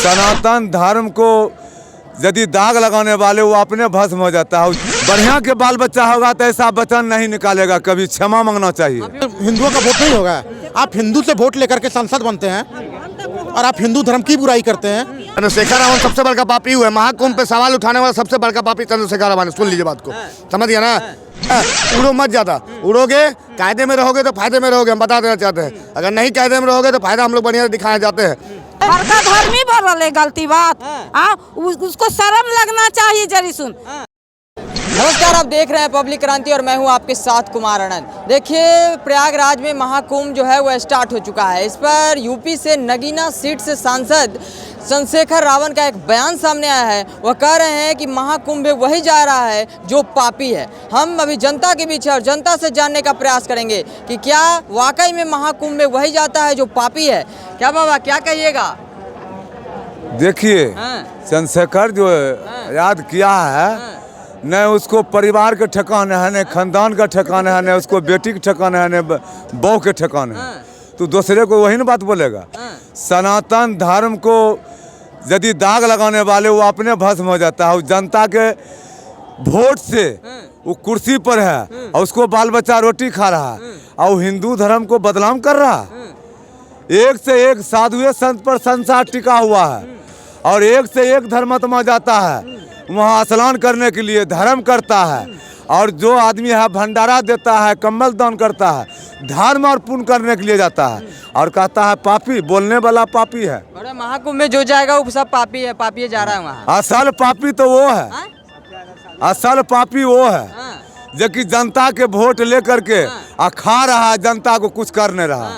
सनातन धर्म को यदि दाग लगाने वाले वो अपने भस्म हो जाता है। बढ़िया के बाल बच्चा होगा तो ऐसा वचन नहीं निकालेगा कभी, क्षमा मांगना चाहिए। हिंदुओं का वोट नहीं होगा। आप हिंदू से वोट लेकर के सांसद बनते हैं और आप हिंदू धर्म की बुराई करते हैं। चंद्रशेखर रावण सबसे बड़का पापी हुआ है। महाकुंभ पे सवाल उठाने वाला सबसे बड़का पापी चंद्रशेखर रावण। सुन लीजिए बात को, समझ गया ना। उड़ो मत ज्यादा, उड़ोगे कायदे में रहोगे तो फायदे में रहोगे, हम बता देना चाहते हैं। अगर नहीं कायदे में रहोगे तो फायदा हम लोग बढ़िया दिखाए जाते हैं। बड़का धर्म ही बोल रहे गलती बात। उसको शर्म लगना चाहिए जरी सुन। नमस्कार, आप देख रहे हैं पब्लिक क्रांति और मैं हूं आपके साथ कुमार आनंद। देखिए, प्रयागराज में महाकुंभ जो है वो स्टार्ट हो चुका है। इस पर यूपी से नगीना सीट से सांसद चंद्रशेखर रावण का एक बयान सामने आया है। वह कह रहे हैं कि महाकुंभ में वही जा रहा है जो पापी है। हम अभी जनता के बीच है और जनता से जानने का प्रयास करेंगे कि क्या वाकई में महाकुंभ में वही जाता है जो पापी है। क्या बाबा, क्या कहिएगा? देखिए, चंद्रशेखर जो याद किया है, न उसको परिवार के ठिकाने है, न खानदान का ठिकाना है, न उसको बेटी के ठिकाना है, न बहू के ठिकाने है। तो दूसरे को वही ना बात बोलेगा। सनातन धर्म को यदि दाग लगाने वाले वो अपने भस्म हो जाता है। जनता के वोट से वो कुर्सी पर है और उसको बाल बच्चा रोटी खा रहा है और हिंदू धर्म को बदनाम कर रहा है। एक से एक साधुए संत पर संसार टिका हुआ है और एक से एक धर्मात्मा जाता है वहाँ स्नान करने के लिए, धर्म करता है। और जो आदमी है भंडारा देता है, कम्बल दान करता है, धर्म और पुण्य करने के लिए जाता है और कहता है पापी। बोलने वाला पापी है। अरे महाकुंभ में जो जाएगा वो सब पापी है, पापी जा रहा है वहाँ। असल पापी तो वो है, असल पापी वो है जो कि जनता के वोट लेकर के खा रहा है, जनता को कुछ कर नहीं रहा।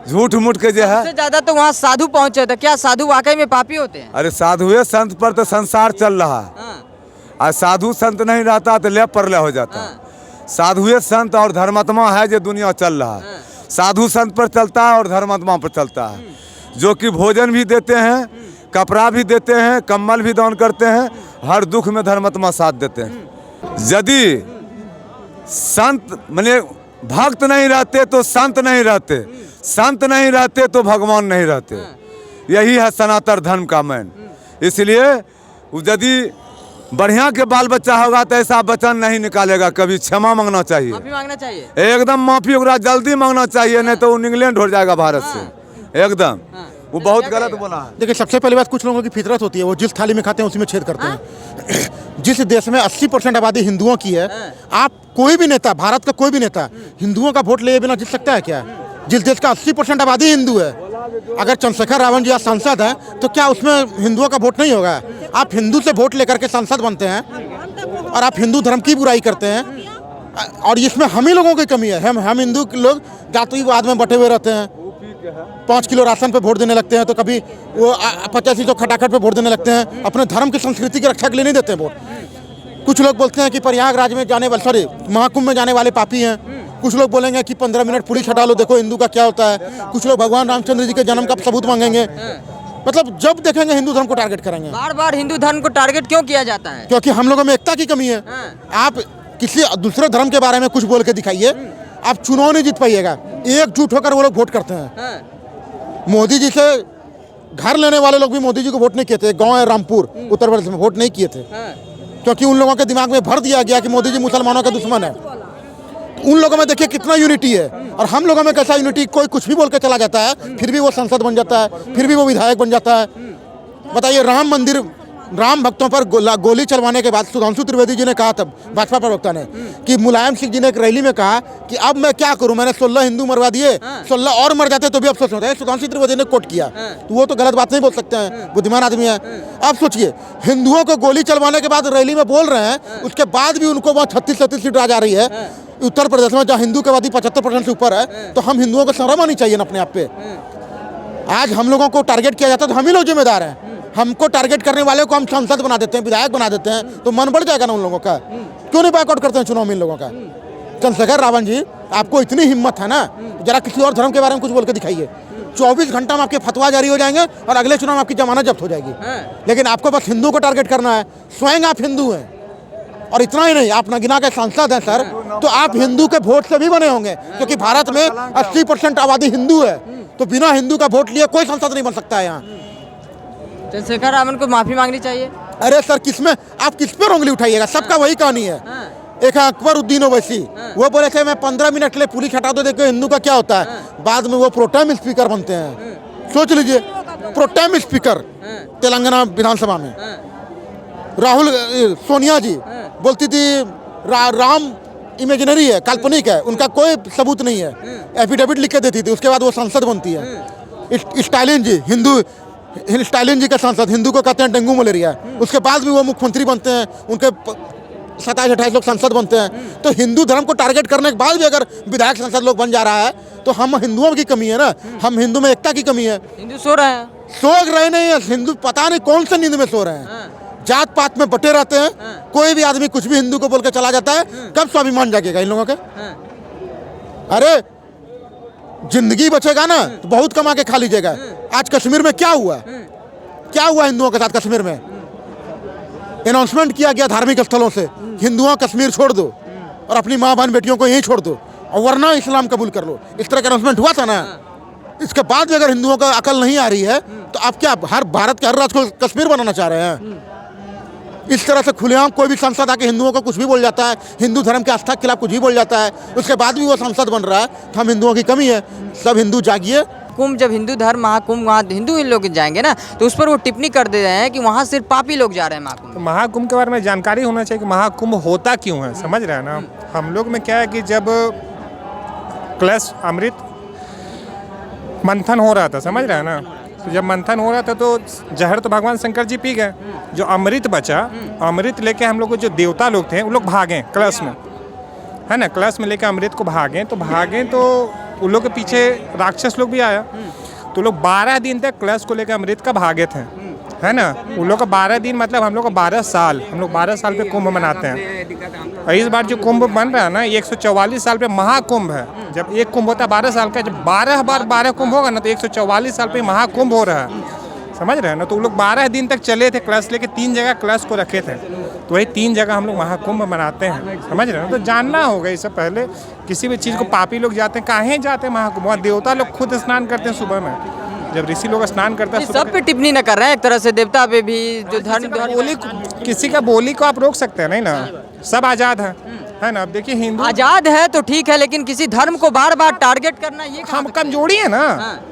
झूठ मूठ के जो है। सबसे ज्यादा तो वहाँ साधु पहुँचे थे। क्या साधु वाकई में पापी होते हैं? अरे साधुए संत पर तो संसार चल रहा है और साधु संत नहीं रहता तो ले परले हो जाता। साधुए संत और धर्मात्मा है जो दुनिया चल रहा है। साधु संत पर चलता है और धर्मात्मा पर चलता है, जो कि भोजन भी देते हैं, कपड़ा भी देते हैं, कम्बल भी दान करते हैं, हर दुख में धर्मात्मा साथ देते हैं। यदि संत माने भक्त नहीं रहते तो संत नहीं रहते, संत नहीं रहते तो भगवान नहीं रहते। यही है सनातन धर्म का मैन। इसलिए यदि बढ़िया के बाल बच्चा होगा तो ऐसा वचन नहीं निकालेगा कभी, क्षमा मांगना चाहिए। माफी मांगना चाहिए, एकदम माफी ओकरा जल्दी मांगना चाहिए, नहीं तो वो इंग्लैंड हो जाएगा भारत से एकदम। वो बहुत गलत बोला है। देखिए, सबसे पहली बात, कुछ लोगों की फितरत होती है, वो जिस थाली में खाते हैं उसी में छेद करते हैं। जिस देश में 80% आबादी हिंदुओं की है, आप कोई भी नेता, भारत का कोई भी नेता हिंदुओं का वोट लिए बिना जीत सकता है क्या? जिस देश का 80% आबादी हिंदू है, अगर चंद्रशेखर रावण जी आज सांसद हैं तो क्या उसमें हिंदुओं का वोट नहीं होगा? आप हिंदू से वोट लेकर के सांसद बनते हैं और आप हिंदू धर्म की बुराई करते हैं। और इसमें हम ही लोगों की कमी है। हम हिंदू लोग जातिवाद में बटे हुए रहते हैं। 5 किलो राशन पे वोट देने लगते हैं तो कभी वो 85 तो खटाखट पे वोट देने लगते हैं। अपने धर्म की संस्कृति की रक्षा के लिए नहीं देते वोट। कुछ लोग बोलते हैं कि प्रयागराज में जाने वाले, सॉरी, महाकुंभ में जाने वाले पापी हैं। कुछ लोग बोलेंगे कि 15 मिनट पुलिस हटा लो, देखो हिंदू का क्या होता है। कुछ लोग भगवान रामचंद्र जी के जन्म का सबूत मांगेंगे। मतलब जब देखेंगे हिंदू धर्म को टारगेट करेंगे। बार बार हिंदू धर्म को टारगेट क्यों किया जाता है? क्योंकि हम लोगों में एकता की कमी है। आप किसी दूसरे धर्म के बारे में कुछ बोल के दिखाइए, आप चुनाव नहीं जीत पाइएगा। एकजुट होकर वो लोग वोट करते हैं। मोदी जी से घर लेने वाले लोग भी मोदी जी को वोट नहीं किए थे। गाँव है रामपुर, उत्तर प्रदेश में, वोट नहीं किए थे क्योंकि उन लोगों के दिमाग में भर दिया गया कि मोदी जी मुसलमानों का दुश्मन है। उन लोगों में देखिए कितना यूनिटी है और हम लोगों में कैसा यूनिटी। कोई कुछ भी बोल के चला जाता है, फिर भी वो सांसद बन जाता है, फिर भी वो विधायक बन जाता है। बताइए, राम मंदिर, राम भक्तों पर गोली चलवाने के बाद सुधांशु त्रिवेदी जी ने कहा था, भाजपा प्रवक्ता ने, कि मुलायम सिंह जी ने एक रैली में कहा कि अब मैं क्या करूं, मैंने 16 हिंदू मरवा दिए, 16 और मर जाते तो भी अफसोस होता है। सुधांशु त्रिवेदी ने कोट किया, तो वो तो गलत बात नहीं बोल सकते हैं, बुद्धिमान आदमी है। अब सोचिए, हिंदुओं को गोली चलवाने के बाद रैली में बोल रहे हैं, उसके बाद भी उनको वहाँ 36 सीट आ जा रही है उत्तर प्रदेश में, जहाँ हिंदू की आबादी 75% से ऊपर है। तो हम हिंदुओं को शर्म आनी चाहिए ना अपने आप पे। आज हम लोगों को टारगेट किया जाता है तो हम ही लोग जिम्मेदार हैं। हमको टारगेट करने वाले को हम सांसद बना देते हैं, विधायक बना देते हैं, तो मन बढ़ जाएगा ना उन लोगों का। क्यों नहीं बायकॉट करते हैं चुनाव में इन लोगों का? चंद्रशेखर रावण जी, आपको इतनी हिम्मत है ना, जरा किसी और धर्म के बारे में कुछ बोल के दिखाइए। 24 घंटा में आपके फतवा जारी हो जाएंगे और अगले चुनाव में आपकी जमानत जब्त हो जाएगी। लेकिन आपको बस हिंदू को टारगेट करना है। स्वयं आप हिंदू हैं और इतना ही नहीं, आप नगीना के सांसद हैं सर, तो आप हिंदू के वोट से भी बने होंगे, क्योंकि भारत में 80% आबादी हिंदू है। तो बिना हिंदू का वोट लिए कोई सांसद नहीं बन सकता है यहाँ। चंद्रशेखर रावण को माफी मांगनी चाहिए। अरे सर किसमें आप किस पे उंगली उठाइएगा, सबका वही कहानी है। एक है अकबर उद्दीन ओवैसी, वो बोले थे मैं 15 मिनट के लिए पुलिस हटा दो, देखो हिंदू का क्या होता है। बाद में वो प्रोटेम स्पीकर बनते हैं। सोच लीजिए, प्रोटेम स्पीकर तेलंगाना विधानसभा में। राहुल सोनिया जी बोलती थी राम इमेजिनरी है, काल्पनिक है, उनका कोई सबूत नहीं है, एफिडेविट लिख के देती थी, उसके बाद वो सांसद बनती है। स्टालिन जी हिंदू, स्टालिन जी का सांसद, हिंदू को कहते हैं डेंगू मलेरिया, उसके बाद भी वो मुख्यमंत्री बनते हैं, उनके 27-28 लोग सांसद बनते हैं। तो हिंदू धर्म को टारगेट करने के बाद भी अगर विधायक सांसद लोग बन जा रहा है तो हम हिंदुओं की कमी है ना, हम हिंदू में एकता की कमी है। हिंदू सो रहे हैं, सो रहे नहीं है हिंदू, पता नहीं कौन से नींद में सो रहे हैं, जात पात में बटे रहते हैं। कोई भी आदमी कुछ भी हिंदू को बोल के चला जाता है, कब स्वाभिमान जागेगा इन लोगों के? अरे जिंदगी बचेगा ना तो बहुत कमा के खा लीजिएगा। आज कश्मीर में क्या हुआ, क्या हुआ हिंदुओं के साथ? कश्मीर में अनाउंसमेंट किया गया धार्मिक स्थलों से, हिंदुओं कश्मीर छोड़ दो और अपनी माँ बहन बेटियों को यहीं छोड़ दो और वरना इस्लाम कबूल कर लो, इस तरह का अनाउंसमेंट हुआ था ना। इसके बाद भी अगर हिंदुओं को अकल नहीं आ रही है तो आप क्या हर भारत के हर राज्य को कश्मीर बनाना चाह रहे हैं? इस तरह से खुलेआम कोई भी सांसद आके हिंदुओं को कुछ भी बोल जाता है, हिंदू धर्म के आस्था के खिलाफ कुछ भी बोल जाता है, उसके बाद भी वो सांसद बन रहा है। तो हम हिंदुओं की कमी है, सब हिंदू जागिए। कुंभ, जब हिंदू धर्म महाकुंभ, वहाँ हिंदू इन लोग जाएंगे ना, तो उस पर वो टिप्पणी कर दे रहे हैं कि वहाँ सिर्फ पापी लोग जा रहे हैं महाकुंभ। तो महाकुंभ के बारे में जानकारी होना चाहिए कि महाकुंभ होता क्यों है, समझ रहे हैं ना। हम लोग में क्या है कि जब कलश अमृत मंथन हो रहा था, समझ रहे हैं ना, तो जब मंथन हो रहा था तो जहर तो भगवान शंकर जी पी गए, जो अमृत बचा, अमृत लेके हम लोग को जो देवता लोग थे वो लोग भागे कलश में, है ना, कलश में लेके अमृत को भागे तो उन लोग के पीछे राक्षस लोग भी आया, तो लोग 12 दिन तक कलश को लेकर अमृत का भागे थे, है ना। उन लोग का 12 दिन मतलब हम लोग का 12 साल, हम लोग 12 साल पे कुंभ मनाते हैं। और इस बार जो कुंभ बन रहा है ना, 144 साल पे महाकुंभ है। जब एक कुंभ होता है 12 साल का, जब 12 बार 12 कुंभ होगा ना तो 144 साल पे महाकुंभ हो रहा है, समझ रहे हैं ना। तो वो लोग 12 दिन तक चले थे, कलश लेके 3 जगह कलश को रखे थे, तो वही 3 जगह हम लोग महाकुंभ मनाते हैं, समझ रहे हैं। तो जानना होगा इससे पहले किसी भी चीज़ को पापी लोग जाते हैं, काहे जाते हैं महाकुंभ? वहाँ देवता लोग खुद स्नान करते हैं सुबह में, जब ऋषि लोग स्नान करते हैं। सब पे टिप्पणी न कर रहे हैं, एक तरह से देवता पे भी जो धर्म बोली, किसी का बोली को आप रोक सकते हैं नहीं ना, सब आज़ाद है ना। अब देखिए हिंदू आजाद है तो ठीक है, लेकिन किसी धर्म को बार बार टारगेट करना ये हम कमजोरी है ना।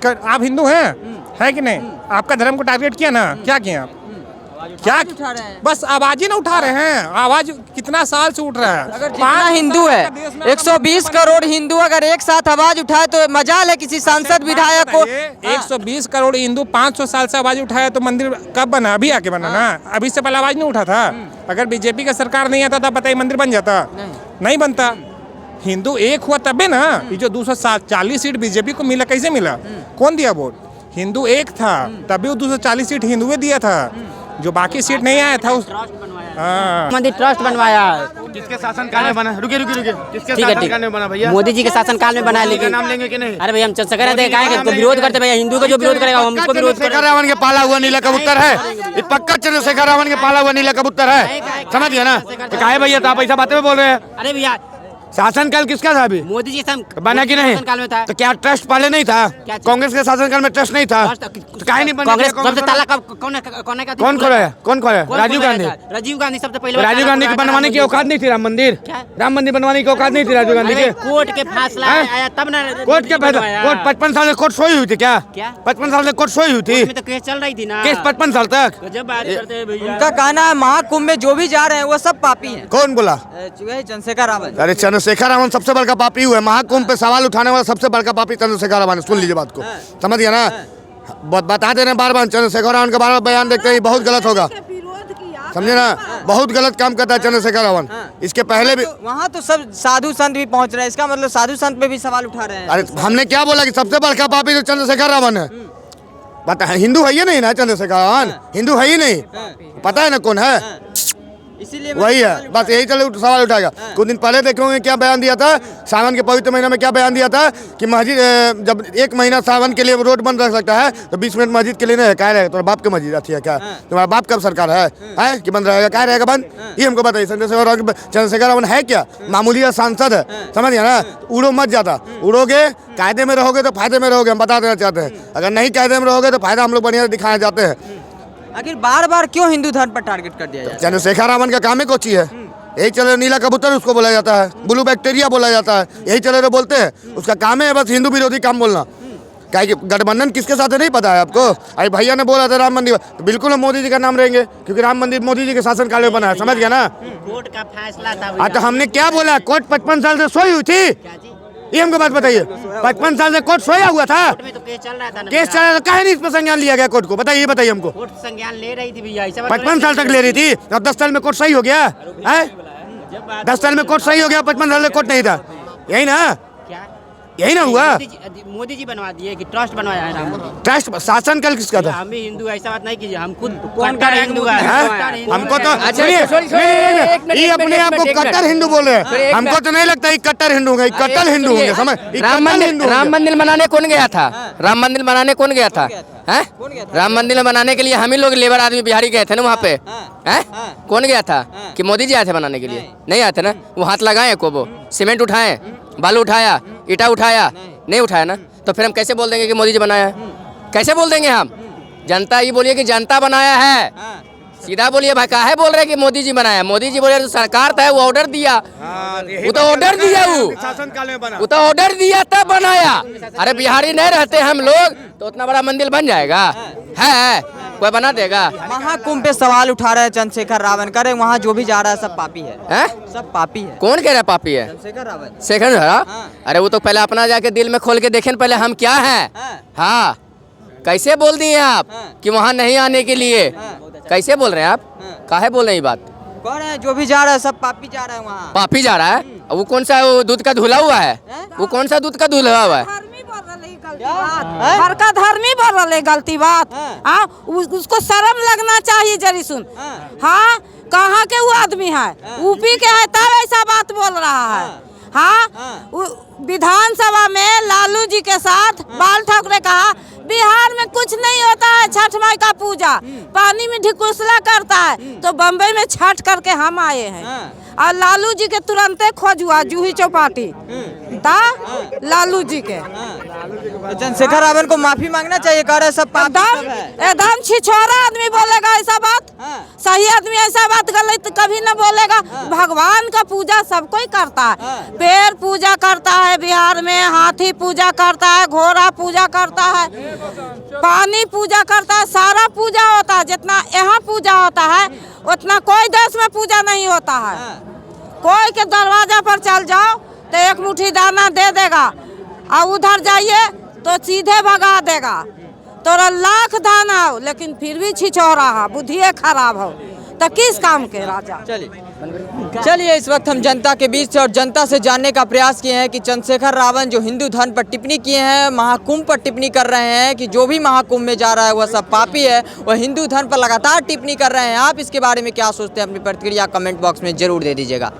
आप हिंदू हैं, है कि नहीं? आपका धर्म को टारगेट किया ना, क्या किया आप? क्या उठा रहे हैं? बस आवाज ही ना उठा रहे हैं, आवाज कितना साल से उठ रहा है। अगर जितना हिंदू है, 120 करोड़ हिंदू अगर एक साथ आवाज उठाए तो मजाल है किसी सांसद विधायक को। 120 करोड़ हिंदू 500 साल से आवाज उठाया तो मंदिर कब बना? अभी आके बना ना, अभी से पहले आवाज नहीं उठा था। अगर बीजेपी का सरकार नहीं आता था, बताइए मंदिर बन जाता? नहीं बनता। हिंदू एक हुआ तबे ना। ये जो 240 सीट बीजेपी को मिला, कैसे मिला? कौन दिया वोट? हिंदू एक था तभी वो 240 सीट हिंदुए दिया था, जो बाकी सीट नहीं आया था उस मंदिर ट्रस्ट बनवाया है। किसके शासन काल में बना? रुके किसके ठीक है, शासन काल में बना भैया? मोदी जी के शासन काल में बना है। लेकिन नाम लेंगे कि नहीं? अरे भैया हम चंद्रशेखर देखा विरोध करते भैया, हिंदू का जो विरोध करेगा हम उसको विरोध करेंगे। चंद्रशेखर रावण के पाला हुआ नीला कबूतर है, ये पक्का चंद्रशेखर रावण के पाला हुआ नीला कबूतर है, समझ गया ना। तो काहे भैया तो आप ऐसा बातें में बोल रहे हैं? अरे भैया शासनकाल किसका था अभी? मोदी जी बना कि नहीं? काल में था। तो क्या ट्रस्ट पहले नहीं था? कांग्रेस के शासनकाल में ट्रस्ट नहीं था, तो काहे नहीं बना? कांग्रेस सबसे ताला कौन खोला? कौन खोला? राजीव गांधी। राजीव गांधी सबसे पहले। राजीव गांधी के बनवाने की औकात नहीं थी राम मंदिर? राम मंदिर बनवाने की औकात नहीं थी राजीव गांधी के? कोर्ट के फैसला आया तब ना। कोर्ट के फैसला? कोर्ट 55 साल से कोर्ट सोई हुई थी क्या? 55 साल से कोर्ट सोई हुई थी? तो केस चल रही थी ना। केस 55 साल तक? उनका कहना है महाकुंभ में जो भी जा रहे हैं वो सब पापी हैं। कौन बोला? चंद्रशेखर रावण। अरे चंद्रशेखर रावण सबसे बड़का पापी हुआ है। महाकुंभ पे सवाल उठाने वाला सबसे बड़का पापी चंद्रशेखर रावण है। सुन लीजिए बात को, समझ गया ना। बता दे रहे बार बार चंद्रशेखर रावण का बार बार बयान देखते ही बहुत गलत होगा, समझे ना। बहुत गलत काम करता है चंद्रशेखर रावण। इसके पहले भी वहाँ तो सब साधु संत भी पहुँच रहे हैं, इसका मतलब साधु संत पे भी सवाल उठा रहे हैं। अरे हमने क्या बोला कि सबसे बड़का पापी जो चंद्रशेखर रावण है? पता है हिंदू है ही नहीं ना चंद्रशेखर रावण, हिंदू है ही नहीं, पता है ना कौन है? इसीलिए वही है, बस यही चले सवाल उठाएगा। कुछ दिन पहले देखोगे क्या बयान दिया था, सावन के पवित्र महीना में क्या बयान दिया था कि मस्जिद जब 1 महीना सावन के लिए रोड बंद रख सकता है तो 20 मिनट मस्जिद के लिए नहीं है। क्या रहेगा? तुम्हारा बाप की मस्जिद आती है क्या? तुम्हारा बाप कब सरकार है कि बंद रहेगा? क्या रहेगा बंद? ये हमको बताइए। चंद्रशेखर रावण है क्या? मामूली सांसद है, समझ गया ना। उड़ो मत ज्यादा, उड़ोगे कायदे में रहोगे तो फायदे में रहोगे, हम बता देना चाहते हैं। अगर नहीं कायदे में रहोगे तो फायदा हम लोग बढ़िया दिखाना चाहते हैं। आखिर बार बार क्यों हिंदू धर्म पर टारगेट कर दिया जाता है? चंद्रशेखर रावण का काम ही कोची है, यही चले नीला कबूतर उसको बोला जाता है, ब्लू बैक्टीरिया बोला जाता है, यही चले तो बोलते हैं। उसका काम है बस हिंदू विरोधी काम बोलना। क्या कि गठबंधन किसके साथ है नहीं पता है आपको? अरे भैया ने बोला था राम मंदिर, तो बिल्कुल हम मोदी जी का नाम रहेंगे, क्योंकि राम मंदिर मोदी जी के शासनकाल में बना है, समझ गया ना? कोर्ट का फैसला था। हाँ तो हमने क्या बोला, कोर्ट 55 साल से सोई हुई थी, ये हमको बात बताइए। 55 साल से कोर्ट सोया हुआ था, में तो केस चल रहा था ना, केस चल रहा था, काहे नहीं इस पर संज्ञान लिया गया कोर्ट को? बताइए बताइए हमको। कोर्ट संज्ञान ले रही थी भैया, 55 साल तक ले रही थी, अब 10 साल में कोर्ट सही हो गया है? 10 साल में कोर्ट सही हो गया, 55 साल में कोर्ट नहीं था, यही ना? क्या यही ना हुआ? मोदी जी बनवा दिए कि ट्रस्ट बनवाया है राम? ट्रस्ट शासन कल किसका था? हम भी हिंदू, ऐसा बात नहीं कीजिए, हम खुद कट्टर हिंदू है। हैं? हमको तो सुनिए, ये अपने आप को कट्टर हिंदू बोल रहे हैं, हमको तो नहीं लगता ये कट्टर हिंदू होंगे, कट्टर हिंदू होंगे, समझ? राम मंदिर बनाने कौन गया था? राम मंदिर बनाने कौन गया था? हैं? राम मंदिर बनाने के लिए हम ही लोग लेबर आदमी बिहारी गए थे ना वहाँ पे, हैं? कौन गया था? कि मोदी जी आए थे बनाने के लिए? नहीं आए थे ना? वो हाथ लगाए को, वो सीमेंट उठाए, बालू उठाया, ईटा उठाया? नहीं उठाया ना? तो फिर हम कैसे बोल देंगे कि मोदी जी बनाया है? कैसे बोल देंगे हम? जनता ये बोलिए कि जनता बनाया है, सीधा बोलिए भाई। काहे बोल रहे कि मोदी जी बनाया? मोदी जी बोले तो सरकार था, वो ऑर्डर दिया, वो तो ऑर्डर दिया, वो तो ऑर्डर दिया तब बनाया। अरे बिहारी नहीं रहते हम लोग तो उतना बड़ा मंदिर बन जाएगा? है कोई बना देगा? महाकुंभ पे सवाल उठा रहे हैं चंद्रशेखर रावण, कह रहे वहाँ जो भी जा रहा है सब पापी है, सब पापी है। कौन कह रहा है पापी है? चंद्रशेखर रावण। शेखर अरे वो तो पहले अपना जाके दिल में खोल के देखें पहले हम क्या हैं। हाँ कैसे बोल दिए आप कि वहाँ नहीं आने के लिए? कैसे बोल रहे हैं आप? काहे बोल रहे हैं ये बात? कह रहे हैं जो भी जा रहा है सब पापी जा रहा है वहाँ। पापी जा रहा है? वो कौन सा दूध का धुला हुआ है? वो कौन सा दूध का धुला हुआ है? हर का धर्मी बोल रहे गलती बात। हाँ उसको शर्म लगना चाहिए जरी सुन। हाँ कहाँ के वो आदमी है? यूपी के है तब ऐसा बात बोल रहा है। हाँ विधानसभा में लालू जी के साथ बाल ठाकरे कहा बिहार में कुछ नहीं होता है, छठ माई का पूजा पानी में ढिकुसला करता है, तो बम्बई में छठ करके हम आए हैं। और लालू जी के तुरंते खोज हुआ जूही चौपाटी था लालू जी के। चंद्रशेखर रावण को माफी मांगना चाहिए, कह रहे सब पापी सब है। एकदम छिछोरा आदमी बोलेगा ऐसा बात, सही आदमी ऐसा बात गलत कभी न बोलेगा। भगवान का पूजा सब कोई करता है, पेड़ पूजा करता है बिहार में, हाथी पूजा करता है, घोड़ा पूजा करता है, पानी पूजा करता है, सारा पूजा होता है। जितना यहाँ पूजा होता है उतना कोई देश में पूजा नहीं होता है। कोई के दरवाजा पर चल जाओ तो एक मुट्ठी दाना दे देगा, और उधर जाइए तो सीधे भगा देगा। तोरा लाख दाना हो लेकिन फिर भी छिछोरा है, बुद्धिए खराब हो, तो किस काम के राजा? चलिए इस वक्त हम जनता के बीच से और जनता से जानने का प्रयास किए हैं कि चंद्रशेखर रावण जो हिंदू धर्म पर टिप्पणी किए हैं, महाकुंभ पर टिप्पणी कर रहे हैं कि जो भी महाकुंभ में जा रहा है वह सब पापी है, वह हिंदू धर्म पर लगातार टिप्पणी कर रहे हैं। आप इसके बारे में क्या सोचते हैं? अपनी प्रतिक्रिया कमेंट बॉक्स में जरूर दे दीजिएगा।